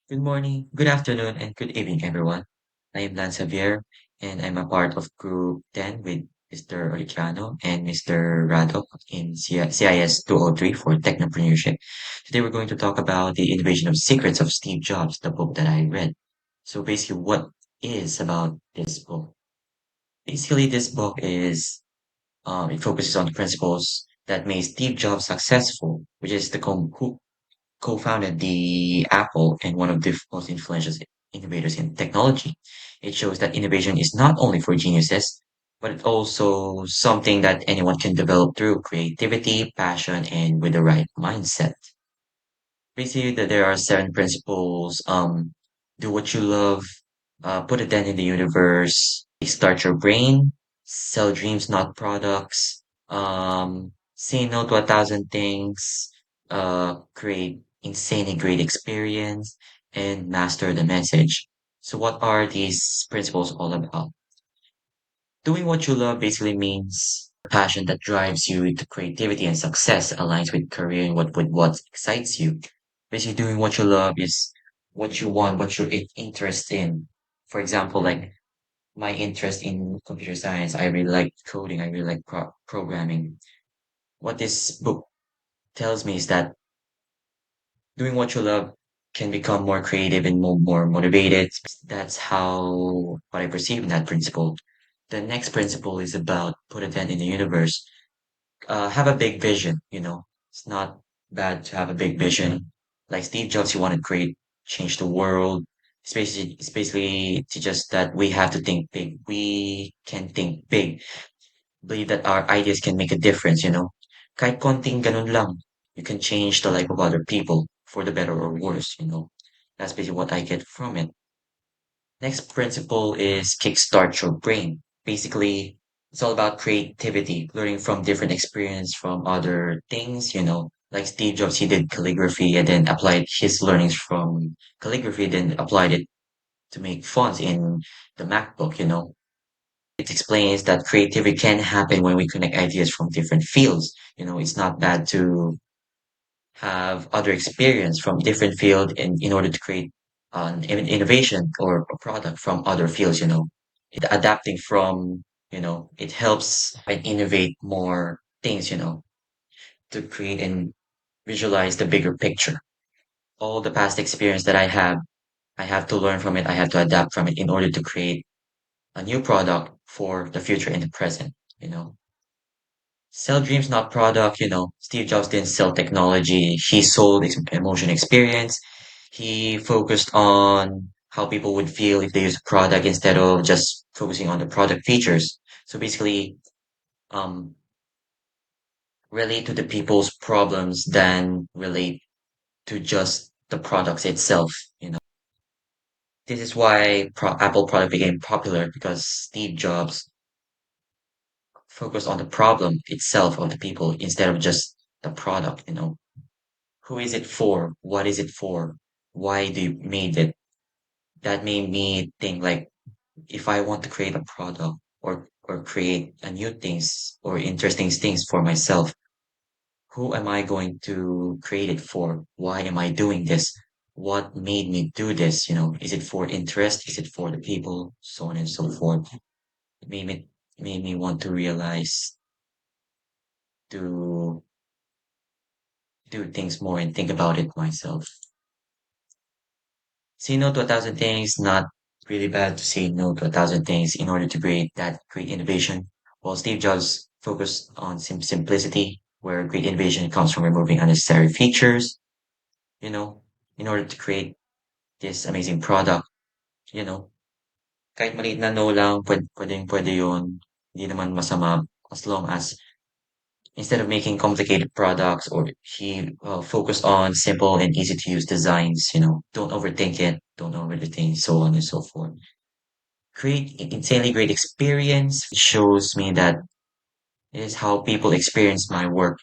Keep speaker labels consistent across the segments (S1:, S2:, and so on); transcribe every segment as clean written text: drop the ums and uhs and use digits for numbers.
S1: Good morning, good afternoon, and good evening, everyone. I am Lance Xavier, and I'm a part of Group 10 with Mr. Oriciano and Mr. Rado in CIS 203 for Technopreneurship. Today, we're going to talk about the innovation of secrets of Steve Jobs, the book that I read. So basically, what is about this book? Basically, this book it focuses on the principles that made Steve Jobs successful, which is who co-founded the Apple and one of the most influential innovators in technology. It shows that innovation is not only for geniuses, but it's also something that anyone can develop through creativity, passion, and with the right mindset. Basically, that there are seven principles. Do what you love, put a dent in the universe, start your brain, sell dreams, not products, say no to 1,000 things, create insanely great experience, and master the message. So what are these principles all about? Doing what you love basically means passion that drives you to creativity and success aligns with career and what excites you. Basically, doing what you love is what you want, what you're interested in. For example, like my interest in computer science, I really like coding, I really like programming. What this book tells me is that doing what you love can become more creative and more motivated. That's how what I perceive in that principle. The next principle is about put a dent in the universe. Have a big vision, It's not bad to have a big vision. Like Steve Jobs, he wanted to create, change the world. It's basically to just that we have to think big. We can think big. Believe that our ideas can make a difference. Kahit konting ganun lang, you can change the life of other people for the better or worse. That's basically what I get from it. Next principle is kickstart your brain. Basically, it's all about creativity, learning from different experience from other things. Like Steve Jobs, he did calligraphy and then applied his learnings from calligraphy, then applied it to make fonts in the MacBook. It explains that creativity can happen when we connect ideas from different fields. It's not bad to have other experience from different field in order to create an innovation or a product from other fields. It adapting from, it helps and innovate more things, to create and visualize the bigger picture. All the past experience that I have to learn from it. I have to adapt from it in order to create a new product for the future and the present. Sell dreams, not product. Steve Jobs didn't sell technology. He sold emotion experience. He focused on how people would feel if they use a product instead of just focusing on the product features. So basically, um, relate to the people's problems than relate to just the products itself. This is why Apple product became popular because Steve Jobs focused on the problem itself of the people instead of just the product. Who is it for? What is it for? Why do you made it? That made me think like if I want to create a product or create a new things or interesting things for myself, who am I going to create it for? Why am I doing this? What made me do this? Is it for interest? Is it for the people? So on and so forth. It made me want to realize to do things more and think about it myself. Say no to 1,000 things, not really bad to say no to 1,000 things in order to create that great innovation. While Steve Jobs focused on simplicity, where great innovation comes from removing unnecessary features, you know, in order to create this amazing product, you know. Kahit maliit na no lang, pwede yun. Hindi naman masama as long as instead of making complicated products or he focused on simple and easy to use designs. Don't overthink it, don't overthink, so on and so forth. Create insanely great experience shows me that it is how people experience my work.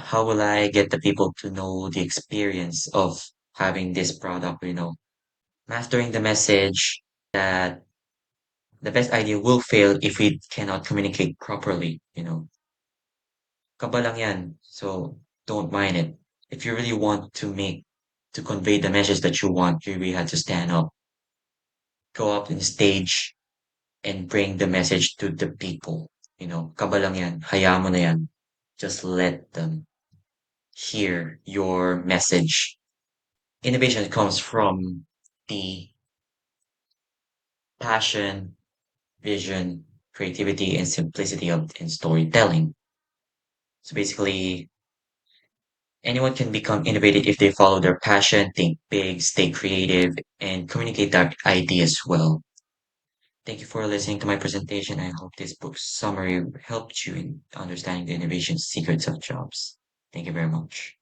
S1: How will I get the people to know the experience of having this product? Mastering the message that the best idea will fail if we cannot communicate properly. Kaba lang yan. So don't mind it. If you really want to make to convey the message that you want, you really had to stand up, go up on stage, and bring the message to the people. Kaba lang yan, hayaan mo na yan. Just let them hear your message. Innovation comes from the passion, vision, creativity, and simplicity of in storytelling. So basically, anyone can become innovative if they follow their passion, think big, stay creative, and communicate their ideas well. Thank you for listening to my presentation. I hope this book summary helped you in understanding the innovation secrets of jobs. Thank you very much.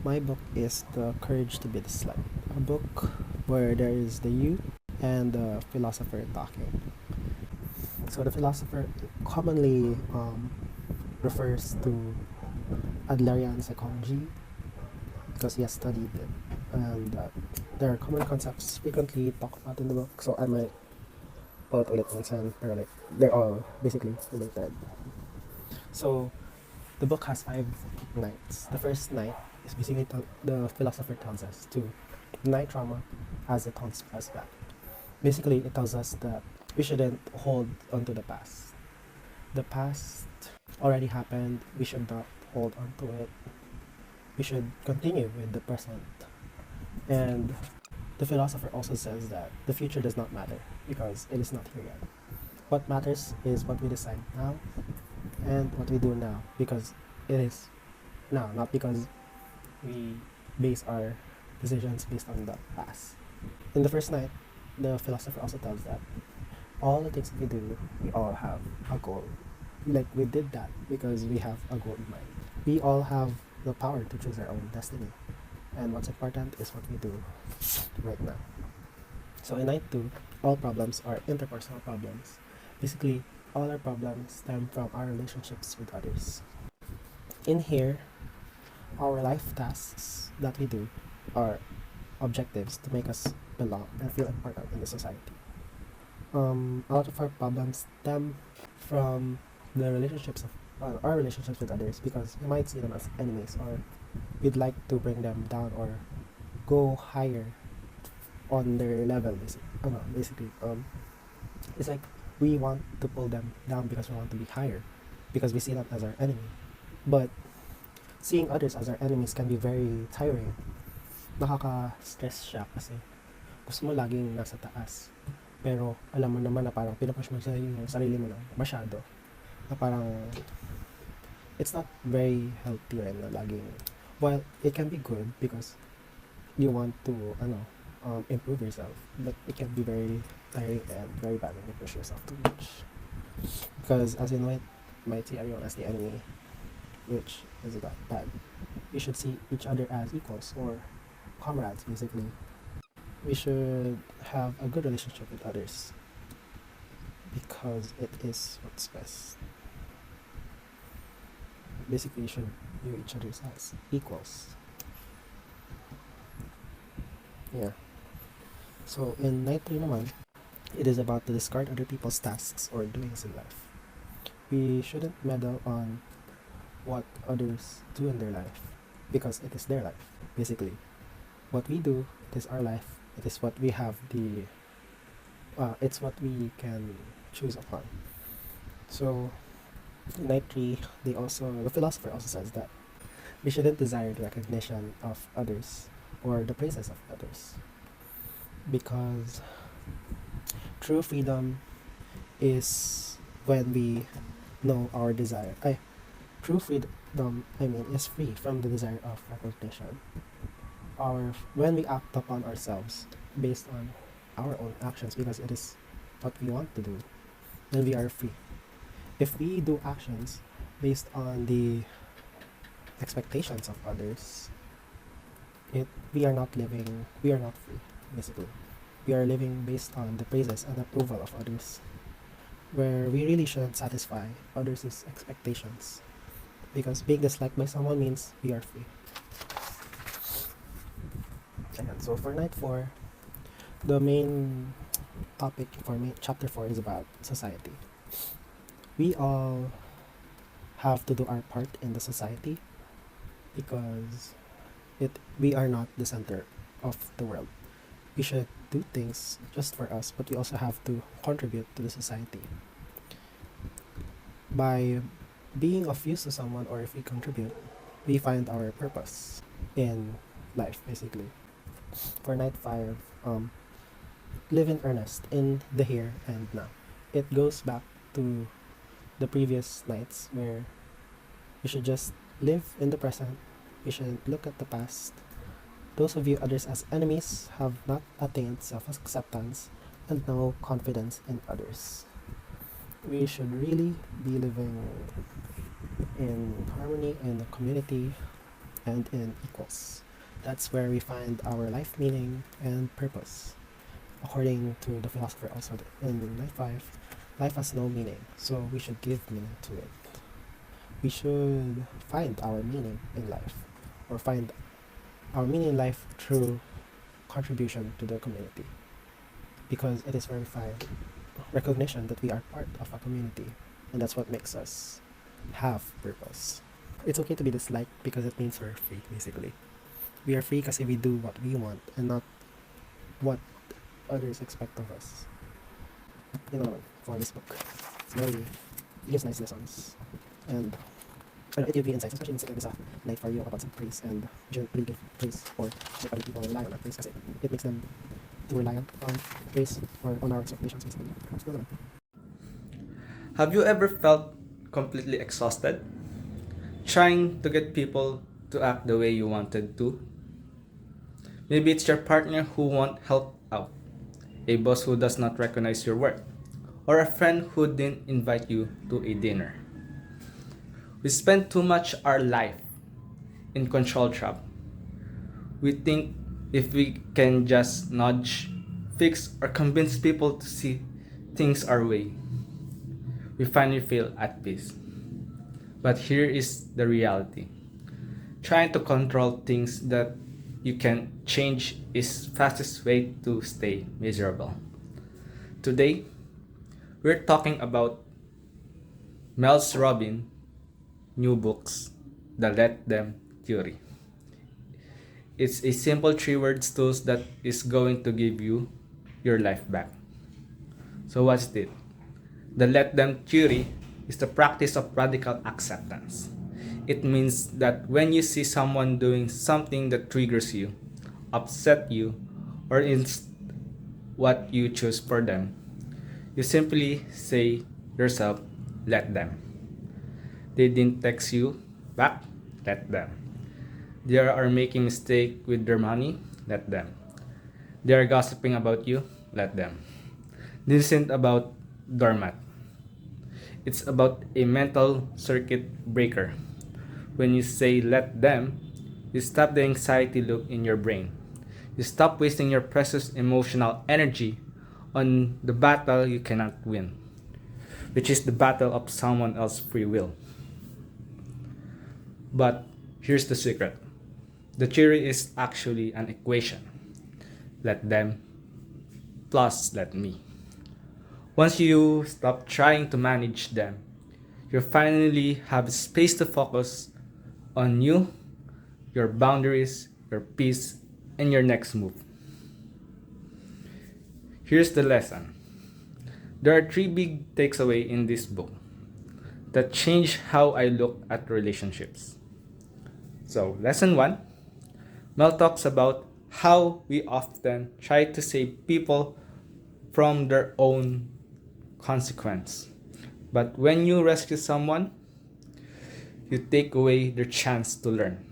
S2: My book is The Courage to Be the Slut, a book where there is the youth and the philosopher talking. So the philosopher commonly refers to Adlerian psychology because he has studied it, and there are common concepts frequently talked about in the book. So I might quote ulit minsan, pero like they're all basically related. So the book has 5 nights. The first night is basically the philosopher tells us to deny trauma as it holds us back. Basically, it tells us that we shouldn't hold onto the past. The past already happened. We should not hold on to it. We should continue with the present. And the philosopher also says that the future does not matter because it is not here yet. What matters is what we decide now and what we do now because it is now, not because we base our decisions based on the past. In the first night, the philosopher also tells that all the things that we do, we all have a goal. Like we did that because we have a goal in mind. We all have the power to choose our own destiny. And what's important is what we do right now. So in night two, all problems are interpersonal problems. Basically, all our problems stem from our relationships with others. In here, our life tasks that we do are objectives to make us belong and feel important in the society. A lot of our problems stem from the relationships of our relationships with others because we might see them as enemies or we'd like to bring them down or go higher on their level. Basically, it's like we want to pull them down because we want to be higher because we see them as our enemy. But seeing others as our enemies can be very tiring. Nakaka-stress siya kasi gusto mo laging nasa taas. Pero alam mo naman na parang pinupush mo yung sarili mo lang masyado. Na parang it's not very healthy rin na laging, while it can be good because you want to improve yourself, but it can be very tiring and very bad when you push yourself too much because as in might see everyone as the enemy, which is about bad. We should see each other as equals or comrades. Basically, we should have a good relationship with others because it is what's best. Basically, you should view each other as equals. Yeah. So in night 3 naman, it is about to discard other people's tasks or doings in life. We shouldn't meddle on what others do in their life because it is their life. Basically, what we do, it is our life. It is what we have it's what we can choose upon. So in night 3, the philosopher also says that we shouldn't desire the recognition of others or the praises of others because true freedom is when we know our desire. True freedom, is free from the desire of recognition. When we act upon ourselves based on our own actions because it is what we want to do, then we are free. If we do actions based on the expectations of others, we are not free, basically. We are living based on the praises and approval of others, where we really shouldn't satisfy others' expectations. Because being disliked by someone means we are free. And so for night 4, the main topic for me, chapter 4, is about society. We all have to do our part in the society because We are not the center of the world. We should do things just for us, but we also have to contribute to the society. By being of use to someone, or if we contribute, we find our purpose in life, basically. For night five, live in earnest in the here and now. It goes back to the previous nights where we should just live in the present. We should look at the past. Those who view others as enemies have not attained self acceptance and no confidence in others. We should really be living in harmony in the community and in equals. That's where we find our life meaning and purpose. According to the philosopher also in Night 5, life has no meaning, so we should give meaning to it. We should find our meaning in life, or find our meaning in life through contribution to the community, because it is verified recognition that we are part of a community, and that's what makes us have purpose. It's okay to be disliked because it means we're free, basically. We are free because we do what we want and not what others expect of us. For this book, it gives nice lessons, and it gives you insights, especially in this night for you about some praise, and you should really give praise or make other people rely on our praise, because it makes them to rely on praise or on our expectations, basically.
S3: Have you ever felt completely exhausted? Trying to get people to act the way you wanted to? Maybe it's your partner who won't help out, a boss who does not recognize your work, or a friend who didn't invite you to a dinner. We spend too much our life in control trap. We think if we can just nudge, fix, or convince people to see things our way, we finally feel at peace. But here is the reality. Trying to control things that you can change is fastest way to stay miserable. Today, we're talking about Mel's Robin new books, The Let Them Theory. It's a simple three words tools that is going to give you your life back. So what's it? The Let Them Theory is the practice of radical acceptance. It means that when you see someone doing something that triggers you, upset you, or is what you choose for them, you simply say yourself, let them. They didn't text you back, let them. They are making mistake with their money, let them. They are gossiping about you, let them. This isn't about doormat. It's about a mental circuit breaker. When you say let them, you stop the anxiety loop in your brain. You stop wasting your precious emotional energy on the battle you cannot win, which is the battle of someone else's free will. But here's the secret. The theory is actually an equation. Let them plus let me. Once you stop trying to manage them, you finally have space to focus on you, your boundaries, your peace, and your next move. Here's the lesson. There are three big takeaways in this book that change how I look at relationships. So, lesson one, Mel talks about how we often try to save people from their own consequence. But when you rescue someone, you take away their chance to learn.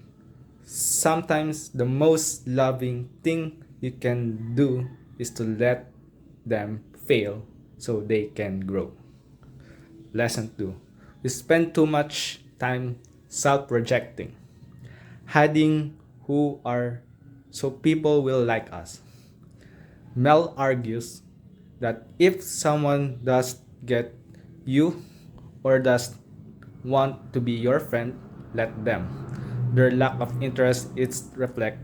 S3: Sometimes the most loving thing you can do is to let them fail so they can grow. Lesson 2. We spend too much time self-rejecting, hiding who are so people will like us. Mel argues that if someone does get you or does want to be your friend, let them. Their lack of interest is reflect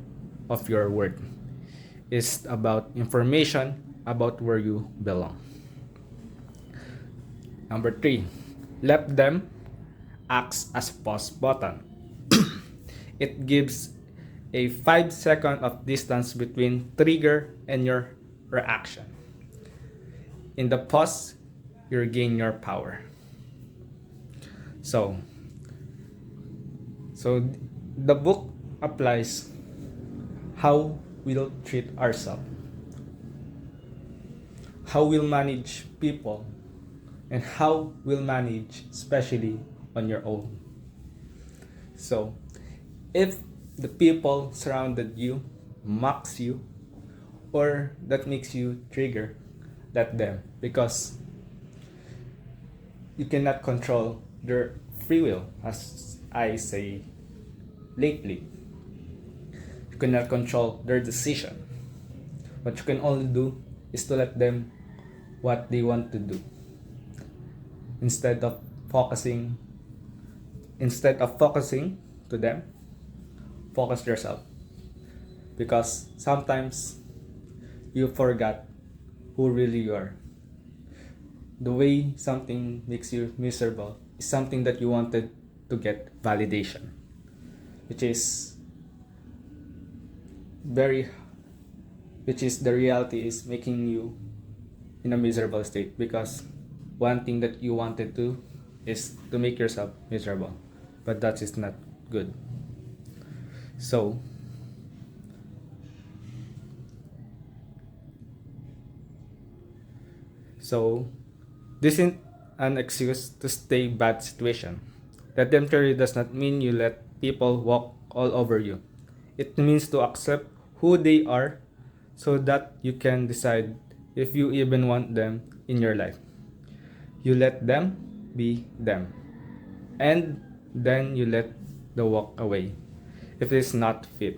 S3: of your worth. It's about information about where you belong. Number 3, let them acts as pause button. It gives a 5 second of distance between trigger and your reaction. In the pause, you regain your power. So, so the book applies how we'll treat ourselves, how we'll manage people, and how we'll manage, especially on your own. So, if the people surrounded you mocks you or that makes you trigger, let them, because you cannot control their free will, as I say lately. You cannot control their decision. What you can only do is to let them what they want to do, instead of focusing to them. Focus yourself, because sometimes you forgot who really you are. The way something makes you miserable is something that you wanted to get validation, which is very which is the reality is making you in a miserable state, because one thing that you wanted to is to make yourself miserable, but that is not good. So so this isn't an excuse to stay bad situation. Let them theory does not mean you let people walk all over you. It means to accept who they are so that you can decide if you even want them in your life. You let them be them. And then you let the walk away if it's not fit.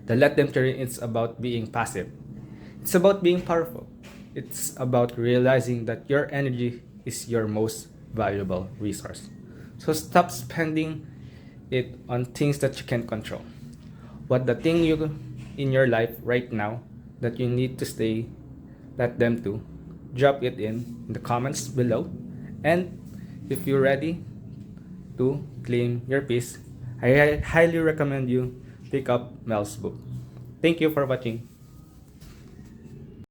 S3: The let them theory is about being passive. It's about being powerful. It's about realizing that your energy is your most valuable resource. So stop spending it on things that you can control. What the thing you in your life right now that you need to stay, let them to drop it in the comments below. And if you're ready to claim your peace, I highly recommend you pick up Mel's book. Thank you for watching.